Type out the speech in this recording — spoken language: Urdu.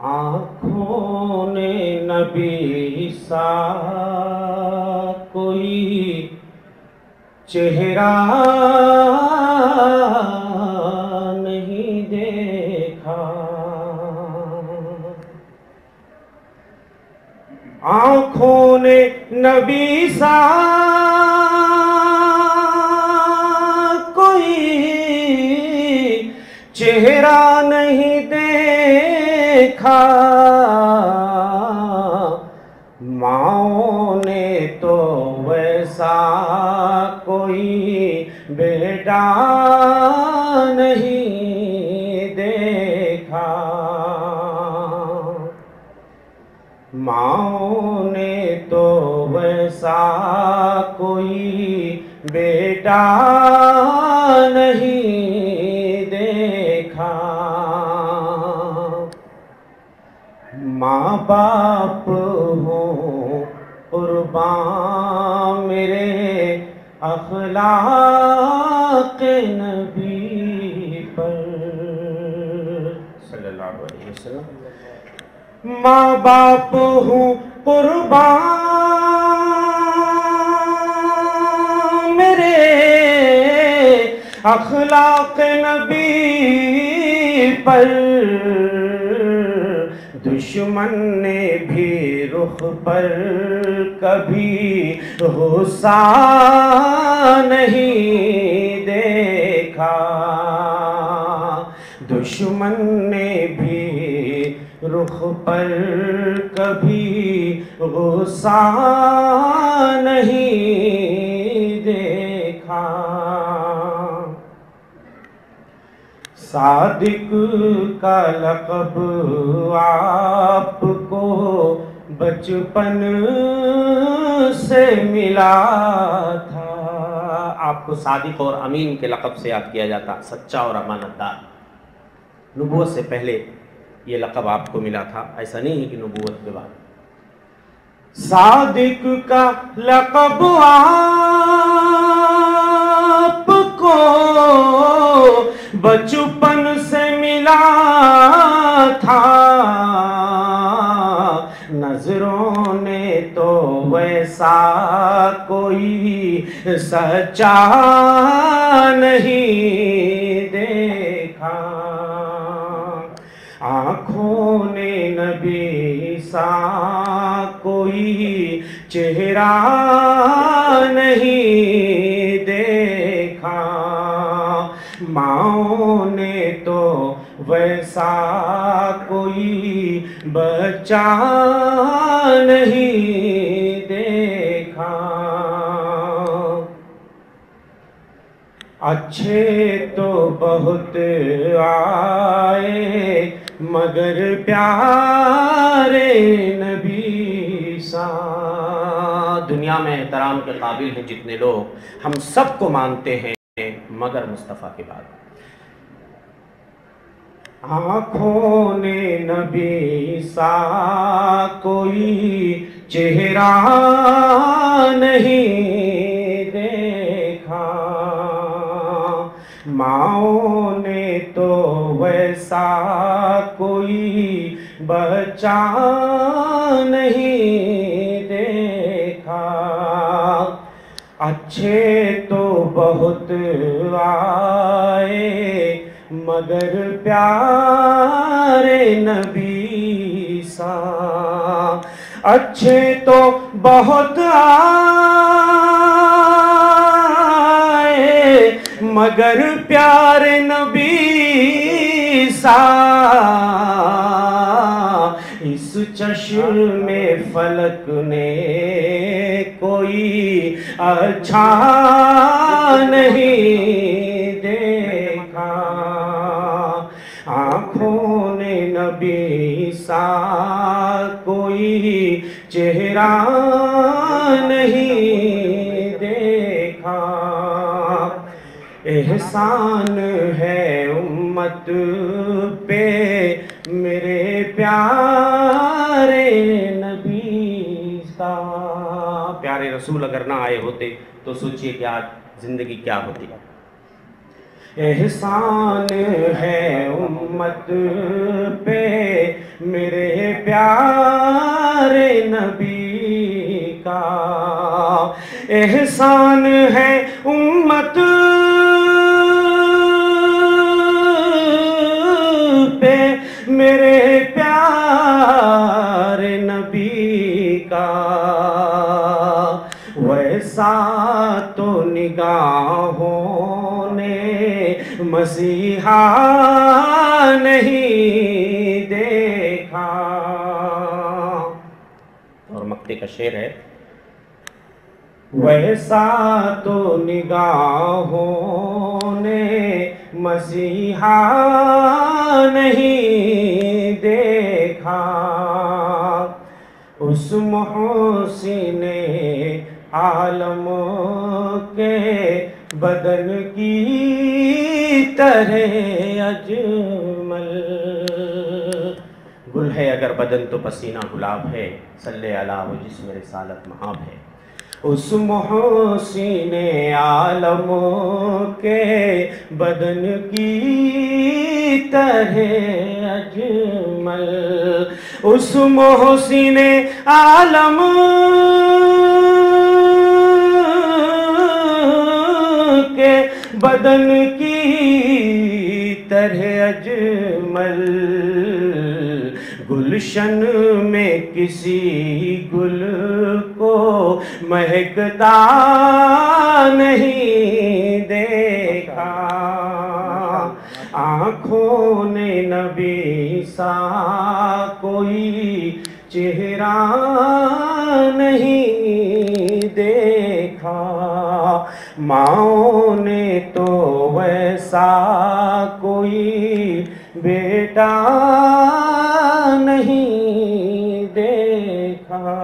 آنکھوں نے نبی سا کوئی چہرہ نہیں دیکھا، آنکھوں نے نبی سا کوئی چہرہ نہیں دیکھا، ماؤں نے تو ویسا کوئی بیٹا نہیں دیکھا، ماؤں نے تو ویسا کوئی بیٹا نہیں دیکھا، ماں باپ ہوں قربان میرے اخلاق نبی پر صلی اللہ علیہ وسلم، ماں باپ ہوں قربان میرے اخلاق نبی پر، دشمن نے بھی رخ پر کبھی غصہ نہیں دیکھا، دشمن نے بھی رخ پر کبھی غصہ نہیں دیکھا، صادق کا لقب آپ کو بچپن سے ملا تھا، آپ کو صادق اور امین کے لقب سے یاد کیا جاتا، سچا اور امانت دار، نبوت سے پہلے یہ لقب آپ کو ملا تھا، ایسا نہیں ہے کہ نبوت کے بعد۔ صادق کا لقب آپ کو بچپن سے ملا تھا، نظروں نے تو ویسا کوئی سچا نہیں دیکھا، آنکھوں نے نبی سا کوئی چہرہ نہیں دیکھا، ماؤں نے تو ویسا کوئی بچہ نہیں دیکھا، اچھے تو بہت آئے مگر پیارے نبی سا، دنیا میں احترام کے قابل ہیں جتنے لوگ، ہم سب کو مانتے ہیں مگر مصطفیٰ کے بعد، آنکھوں نے نبی سا کوئی چہرہ نہیں دیکھا، ماؤں نے تو ویسا کوئی بچہ نہیں دیکھا، اچھے تو بہت آئے مگر پیارے نبی سا، اچھے تو بہت آئے مگر پیارے نبی سا، اس چشم فلک نے کوئی اچھا نہیں دیکھا، آنکھوں نے نبی سا کوئی چہرہ نہیں دیکھا، احسان ہے امت پہ میرے پیارے نبی سا، پیارے رسول اگر نہ آئے ہوتے تو سوچئے کہ آج زندگی کیا ہوتی ہے، احسان ہے امت پہ میرے پیارے نبی کا، احسان ہے امت پہ میرے پیارے نبی کا، ویسا تو نگاہوں نے مسیحا نہیں دیکھا۔ اور مقطع کا شعر ہے، ویسا تو نگاہوں نے مسیحا نہیں دیکھا، اس محسن عالم کے بدن کی طرح اجمل، گل ہے اگر بدن تو پسینہ گلاب ہے، صلی علیہ وہ جسم رسالت مہاب ہے، اس محسن عالم کے بدن کی طرح اجمل، اس محسن عالم کے بدن کی طرح اجمل، گلشن میں کسی گل کو مہکتا نہیں دیکھا، آنکھوں نے نبی سا کوئی چہرہ نہیں دیکھا، ماں نے تو ویسا کوئی بیٹا نہیں دیکھا۔